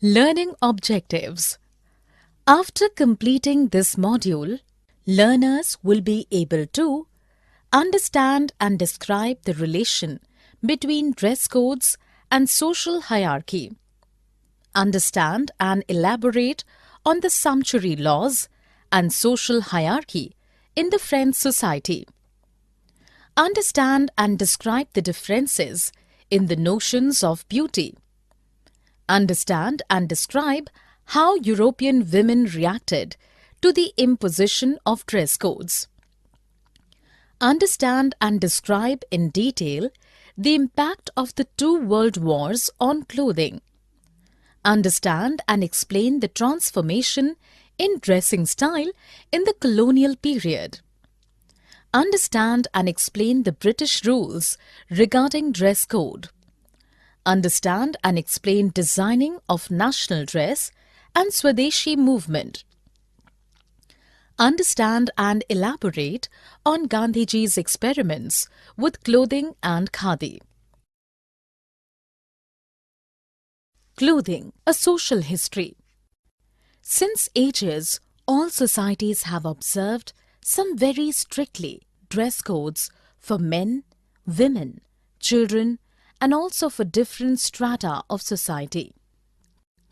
Learning objectives. After completing this module, learners will be able to understand and describe the relation between dress codes and social hierarchy, understand and elaborate on the sumptuary laws and social hierarchy in the French society, understand and describe the differences in the notions of beauty, understand and describe how European women reacted to the imposition of dress codes, understand and describe in detail the impact of the two world wars on clothing, understand and explain the transformation in dressing style in the colonial period, understand and explain the British rules regarding dress code, understand and explain designing of national dress and Swadeshi movement, understand and elaborate on Gandhiji's experiments with clothing and khadi. Clothing, a social history. Since ages, all societies have observed some very strictly dress codes for men, women, children, and also for different strata of society.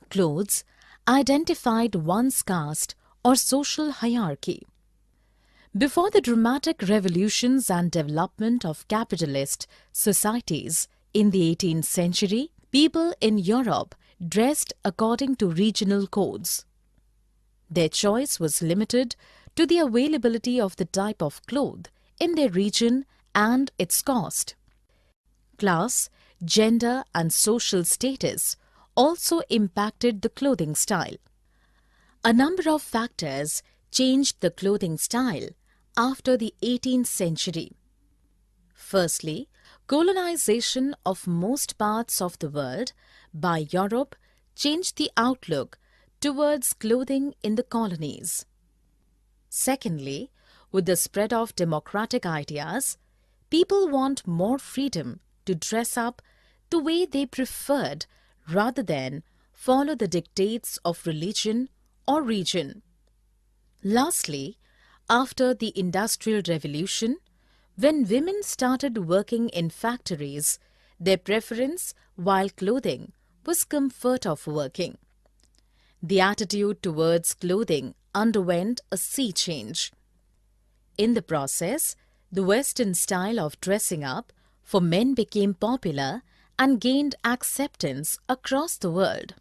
Clothes identified one's caste or social hierarchy. Before the dramatic revolutions and development of capitalist societies in the 18th century, people in Europe dressed according to regional codes. Their choice was limited to the availability of the type of cloth in their region and its cost. Class, gender and social status also impacted the clothing style. A number of factors changed the clothing style after the 18th century. Firstly, colonization of most parts of the world by Europe changed the outlook towards clothing in the colonies. Secondly, with the spread of democratic ideas, people want more freedom to dress up the way they preferred rather than follow the dictates of religion or region. Lastly, after the Industrial Revolution, when women started working in factories, their preference while clothing was comfort of working. The attitude towards clothing underwent a sea change. In the process, the Western style of dressing up for men became popular and gained acceptance across the world.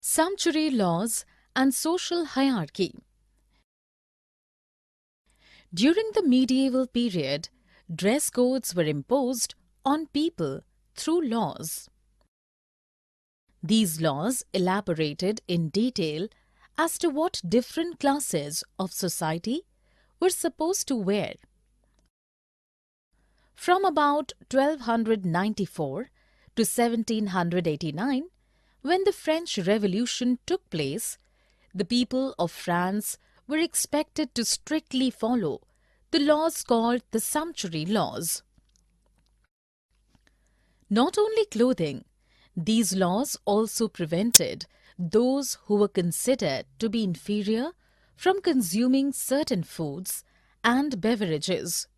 Sumptuary laws and social hierarchy. During the medieval period, dress codes were imposed on people through laws. These laws elaborated in detail as to what different classes of society were supposed to wear. From about 1294 to 1789, when the French Revolution took place, the people of France were expected to strictly follow the laws called the sumptuary laws. Not only clothing, these laws also prevented those who were considered to be inferior from consuming certain foods and beverages.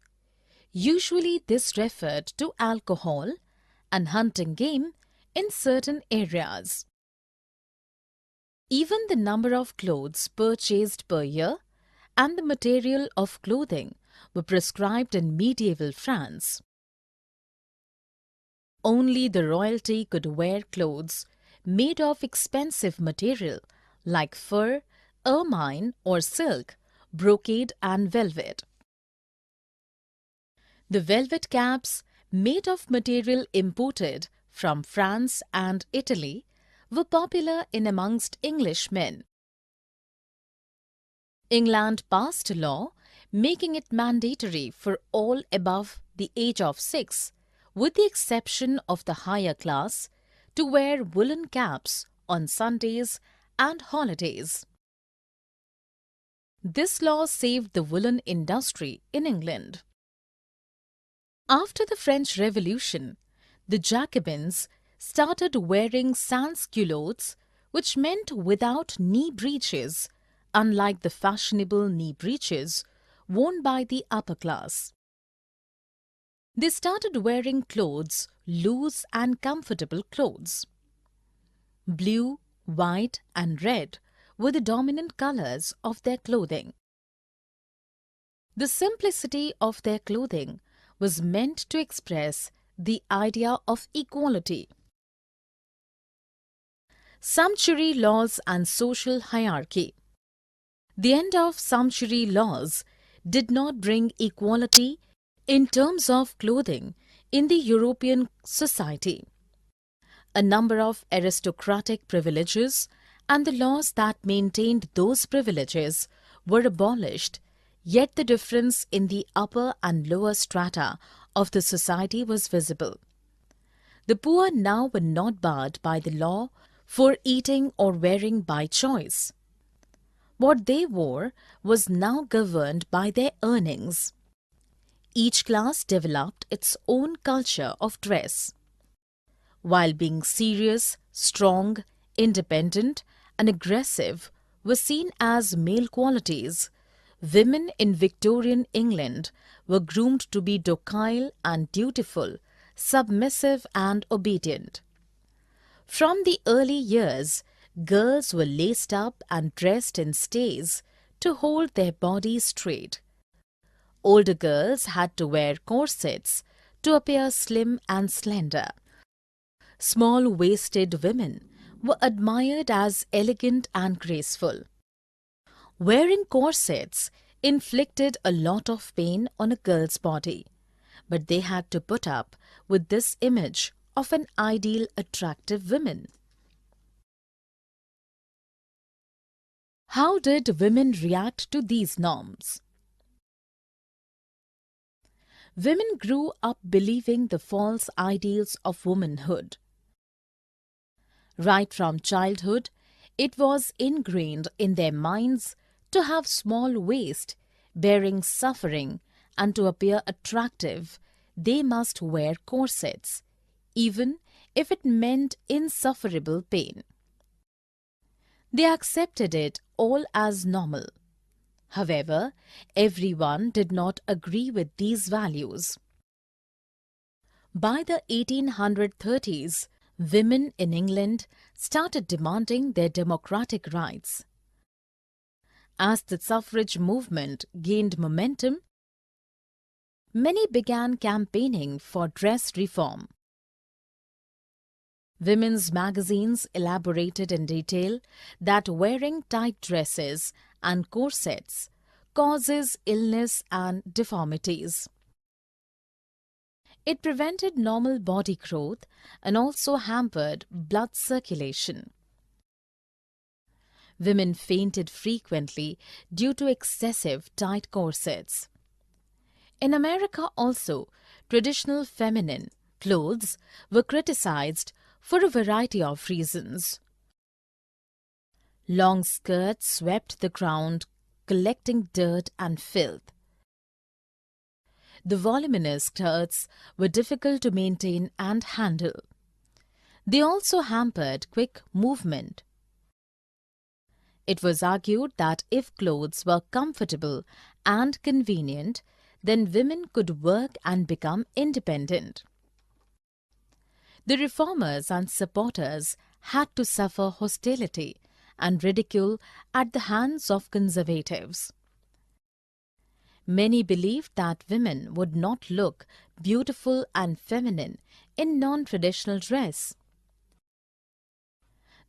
Usually this referred to alcohol and hunting game in certain areas. Even the number of clothes purchased per year and the material of clothing were prescribed in medieval France. Only the royalty could wear clothes made of expensive material like fur, ermine or silk, brocade and velvet. The velvet caps made of material imported from France and Italy were popular in amongst English men. England passed a law making it mandatory for all above the age of 6, with the exception of the higher class, to wear woolen caps on Sundays and holidays. This law saved the woolen industry in England. After the French Revolution, the Jacobins started wearing sans-culottes, which meant without knee breeches, unlike the fashionable knee breeches worn by the upper class. They started wearing clothes, loose and comfortable clothes. Blue, white and red were the dominant colors of their clothing. The simplicity of their clothing was meant to express the idea of equality. Sumptuary laws and social hierarchy. The end of sumptuary laws did not bring equality in terms of clothing in the European society. A number of aristocratic privileges and the laws that maintained those privileges were abolished, yet the difference in the upper and lower strata of the society was visible. The poor now were not barred by the law for eating or wearing by choice. What they wore was now governed by their earnings. Each class developed its own culture of dress. While being serious, strong, independent, and aggressive were seen as male qualities, women in Victorian England were groomed to be docile and dutiful, submissive and obedient. From the early years, girls were laced up and dressed in stays to hold their bodies straight. Older girls had to wear corsets to appear slim and slender. Small-waisted women were admired as elegant and graceful. Wearing corsets inflicted a lot of pain on a girl's body, but they had to put up with this image of an ideal attractive woman. How did women react to these norms? Women grew up believing the false ideals of womanhood. Right from childhood, it was ingrained in their minds to have small waist, bearing suffering, and to appear attractive, they must wear corsets, even if it meant insufferable pain. They accepted it all as normal. However, everyone did not agree with these values. By the 1830s, women in England started demanding their democratic rights. As the suffrage movement gained momentum, many began campaigning for dress reform. Women's magazines elaborated in detail that wearing tight dresses and corsets causes illness and deformities. It prevented normal body growth and also hampered blood circulation. Women fainted frequently due to excessive tight corsets. In America also, traditional feminine clothes were criticized for a variety of reasons. Long skirts swept the ground, collecting dirt and filth. The voluminous skirts were difficult to maintain and handle. They also hampered quick movement. It was argued that if clothes were comfortable and convenient, then women could work and become independent. The reformers and supporters had to suffer hostility and ridicule at the hands of conservatives. Many believed that women would not look beautiful and feminine in non-traditional dress.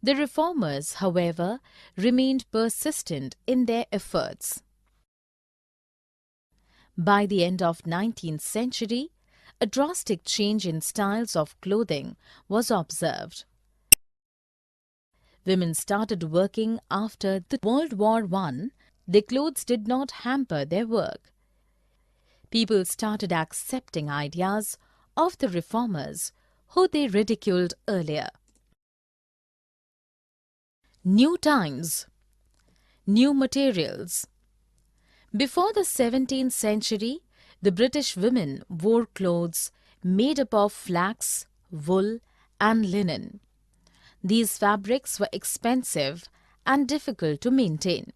The reformers, however, remained persistent in their efforts. By the end of 19th century, a drastic change in styles of clothing was observed. Women started working after the World War I. Their clothes did not hamper their work. People started accepting ideas of the reformers who they ridiculed earlier. New times, new materials. Before the 17th century, the British women wore clothes made up of flax, wool and linen. These fabrics were expensive and difficult to maintain.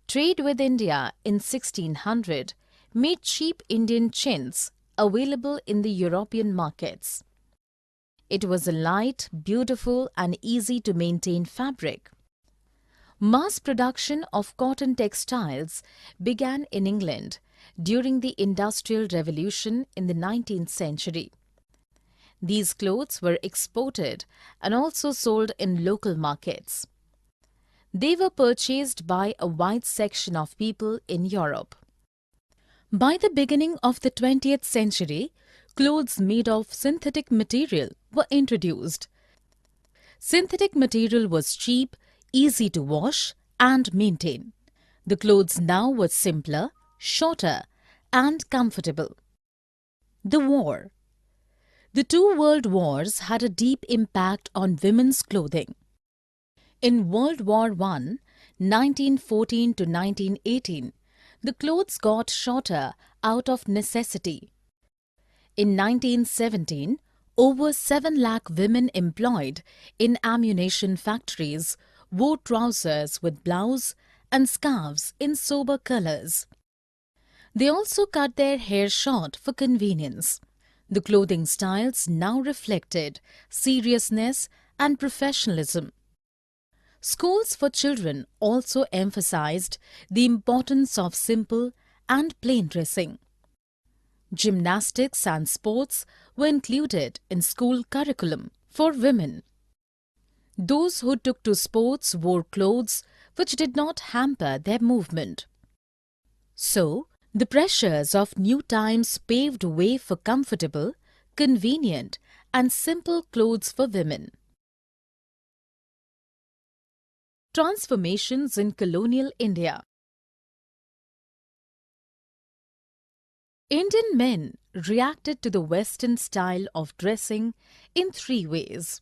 Trade with India in 1600 made cheap Indian chintz available in the European markets. It was a light, beautiful and easy to maintain fabric. Mass production of cotton textiles began in England during the Industrial Revolution in the 19th century. These clothes were exported and also sold in local markets. They were purchased by a wide section of people in Europe. By the beginning of the 20th century, clothes made of synthetic material were introduced. Synthetic material was cheap, easy to wash and maintain. The clothes now were simpler, shorter and comfortable. The war. The two world wars had a deep impact on women's clothing. In World War I, 1914 to 1918, the clothes got shorter out of necessity. In 1917, over 7 lakh women employed in ammunition factories wore trousers with blouse and scarves in sober colors. They also cut their hair short for convenience. The clothing styles now reflected seriousness and professionalism. Schools for children also emphasized the importance of simple and plain dressing. Gymnastics and sports were included in school curriculum for women. Those who took to sports wore clothes which did not hamper their movement. So, the pressures of new times paved way for comfortable, convenient and simple clothes for women. Transformations in colonial India. Indian men reacted to the Western style of dressing in 3 ways.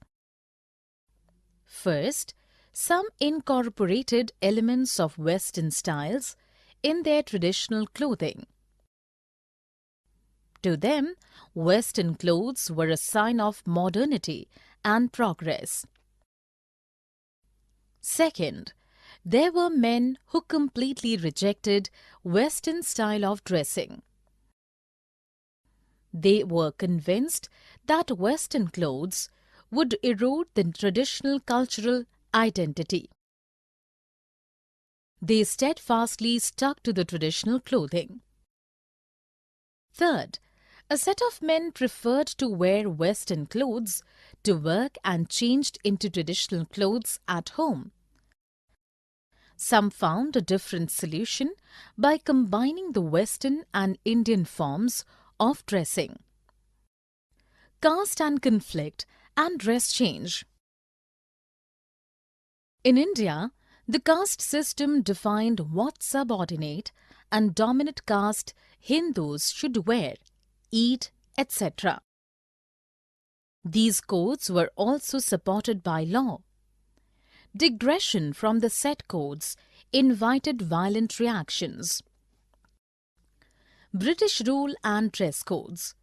First, some incorporated elements of Western styles in their traditional clothing. To them, Western clothes were a sign of modernity and progress. Second, there were men who completely rejected Western style of dressing. They were convinced that Western clothes would erode the traditional cultural identity. They steadfastly stuck to the traditional clothing. Third, a set of men preferred to wear Western clothes to work and changed into traditional clothes at home. Some found a different solution by combining the Western and Indian forms of dressing. Caste and conflict and dress change. In India, the caste system defined what subordinate and dominant caste Hindus should wear, eat, etc. These codes were also supported by law. Digression from the set codes invited violent reactions. British rule and dress codes.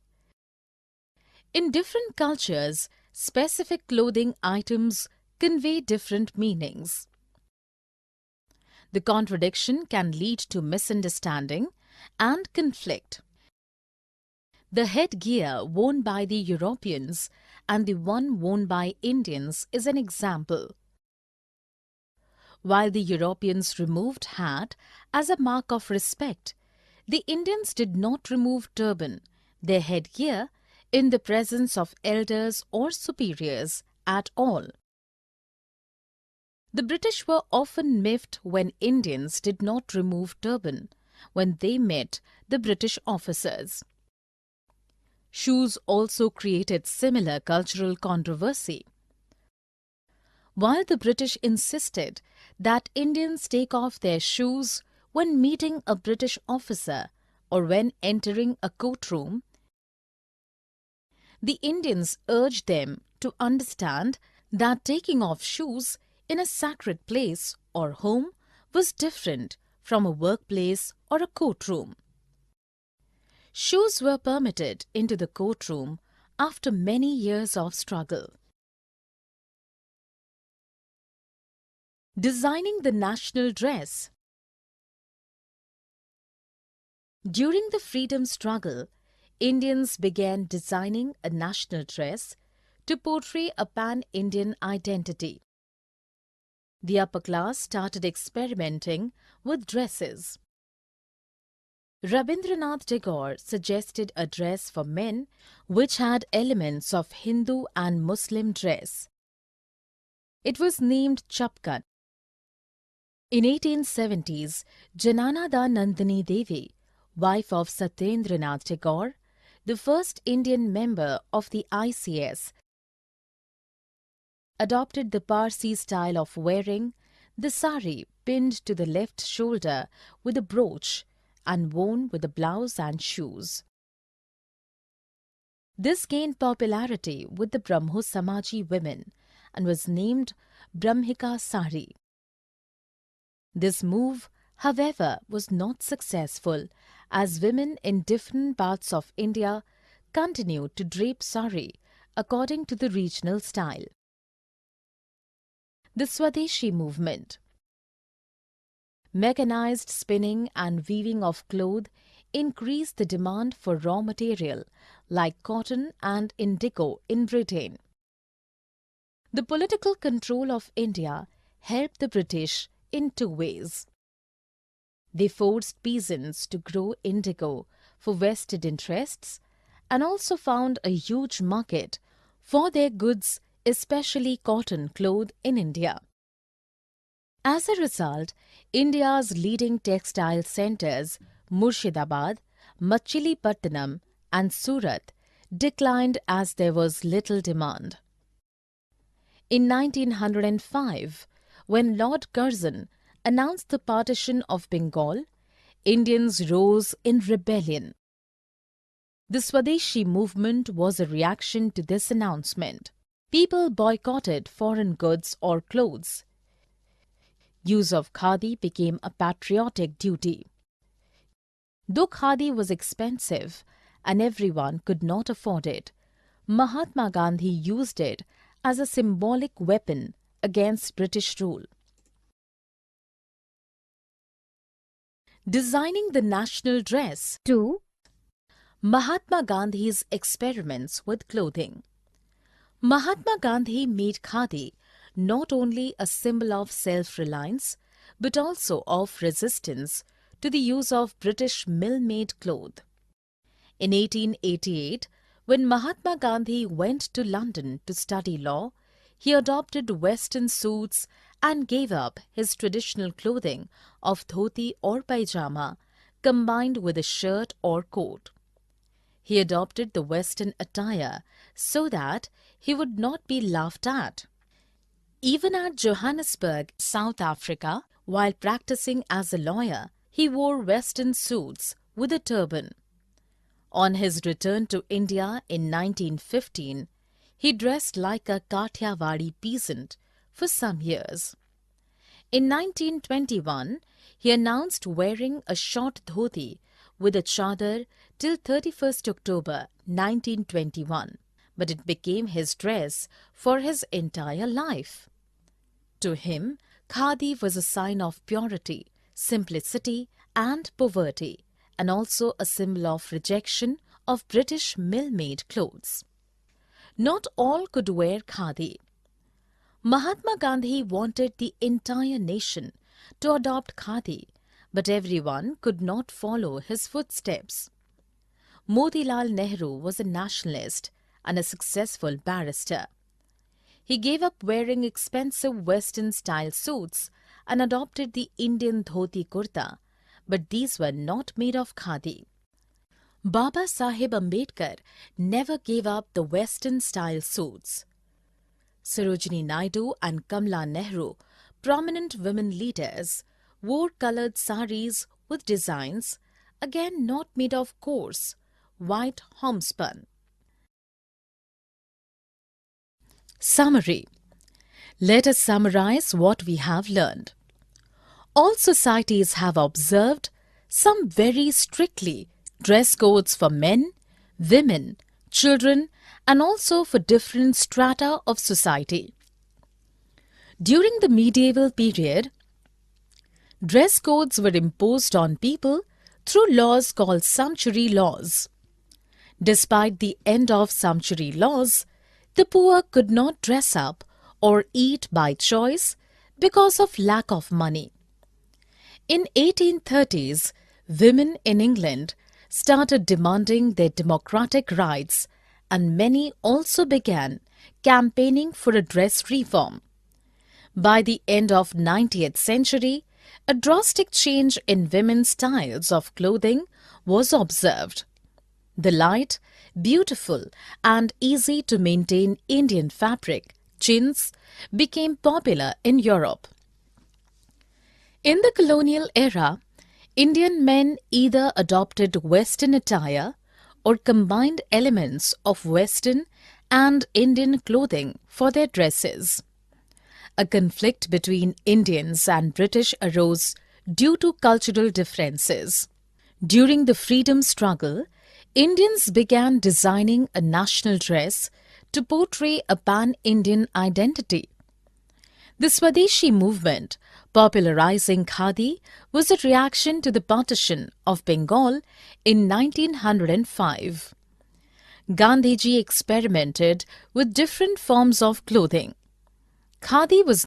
In different cultures, specific clothing items convey different meanings. The contradiction can lead to misunderstanding and conflict. The headgear worn by the Europeans and the one worn by Indians is an example. While the Europeans removed hat as a mark of respect, the Indians did not remove turban, their headgear, in the presence of elders or superiors at all. The British were often miffed when Indians did not remove turban when they met the British officers. Shoes also created similar cultural controversy. While the British insisted that Indians take off their shoes when meeting a British officer or when entering a courtroom, the Indians urged them to understand that taking off shoes in a sacred place or home was different from a workplace or a courtroom. Shoes were permitted into the courtroom after many years of struggle. Designing the national dress. During the freedom struggle, Indians began designing a national dress to portray a pan-Indian identity. The upper class started experimenting with dresses. Rabindranath Tagore suggested a dress for men which had elements of Hindu and Muslim dress. It was named Chapkan. In 1870s, Jananada Nandini Devi, wife of Satyendranath Tagore, the first Indian member of the ICS, adopted the Parsi style of wearing the sari pinned to the left shoulder with a brooch and worn with a blouse and shoes. This gained popularity with the Brahmo Samaji women and was named Brahmika Sari. This move, however, was not successful as women in different parts of India continued to drape sari according to the regional style. The Swadeshi movement. Mechanized spinning and weaving of cloth increased the demand for raw material like cotton and indigo in Britain. The political control of India helped the British in two ways. They forced peasants to grow indigo for vested interests and also found a huge market for their goods, especially cotton cloth in India. As a result, India's leading textile centres, Murshidabad, Machilipatnam and Surat, declined as there was little demand. In 1905, when Lord Curzon announced the partition of Bengal, Indians rose in rebellion. The Swadeshi movement was a reaction to this announcement. People boycotted foreign goods or clothes. Use of khadi became a patriotic duty. Though khadi was expensive and everyone could not afford it, Mahatma Gandhi used it as a symbolic weapon against British rule. Designing the national dress. 2. Mahatma Gandhi's experiments with clothing. Mahatma Gandhi made khadi not only a symbol of self-reliance but also of resistance to the use of British mill-made cloth. In 1888, when Mahatma Gandhi went to London to study law, he adopted Western suits and gave up his traditional clothing of dhoti or paijama combined with a shirt or coat. He adopted the Western attire so that he would not be laughed at. Even at Johannesburg, South Africa, while practicing as a lawyer, he wore Western suits with a turban. On his return to India in 1915, he dressed like a Kathiawadi peasant for some years. In 1921, he announced wearing a short dhoti with a chadar till 31st October 1921, but it became his dress for his entire life. To him, khadi was a sign of purity, simplicity and poverty, and also a symbol of rejection of British mill-made clothes. Not all could wear khadi. Mahatma Gandhi wanted the entire nation to adopt khadi, but everyone could not follow his footsteps. Motilal Nehru was a nationalist and a successful barrister. He gave up wearing expensive Western-style suits and adopted the Indian dhoti kurta, but these were not made of khadi. Baba Saheb Ambedkar never gave up the Western-style suits. Sarojini Naidu and Kamla Nehru, prominent women leaders, wore coloured saris with designs, again not made of coarse, white homespun. Summary. Let us summarize what we have learned. All societies have observed, some very strictly, dress codes for men, women, children, and also for different strata of society. During the medieval period, dress codes were imposed on people through laws called sumptuary laws. Despite the end of sumptuary laws, the poor could not dress up or eat by choice because of lack of money. In 1830s, women in England started demanding their democratic rights, and many also began campaigning for a dress reform. By the end of 19th century, a drastic change in women's styles of clothing was observed. The light, beautiful and easy to maintain Indian fabric, chintz, became popular in Europe. In the colonial era, Indian men either adopted Western attire or combined elements of Western and Indian clothing for their dresses. A conflict between Indians and British arose due to cultural differences. During the freedom struggle, Indians began designing a national dress to portray a pan-Indian identity. The Swadeshi movement, popularizing khadi, was a reaction to the partition of Bengal in 1905. Gandhiji experimented with different forms of clothing. Khadi was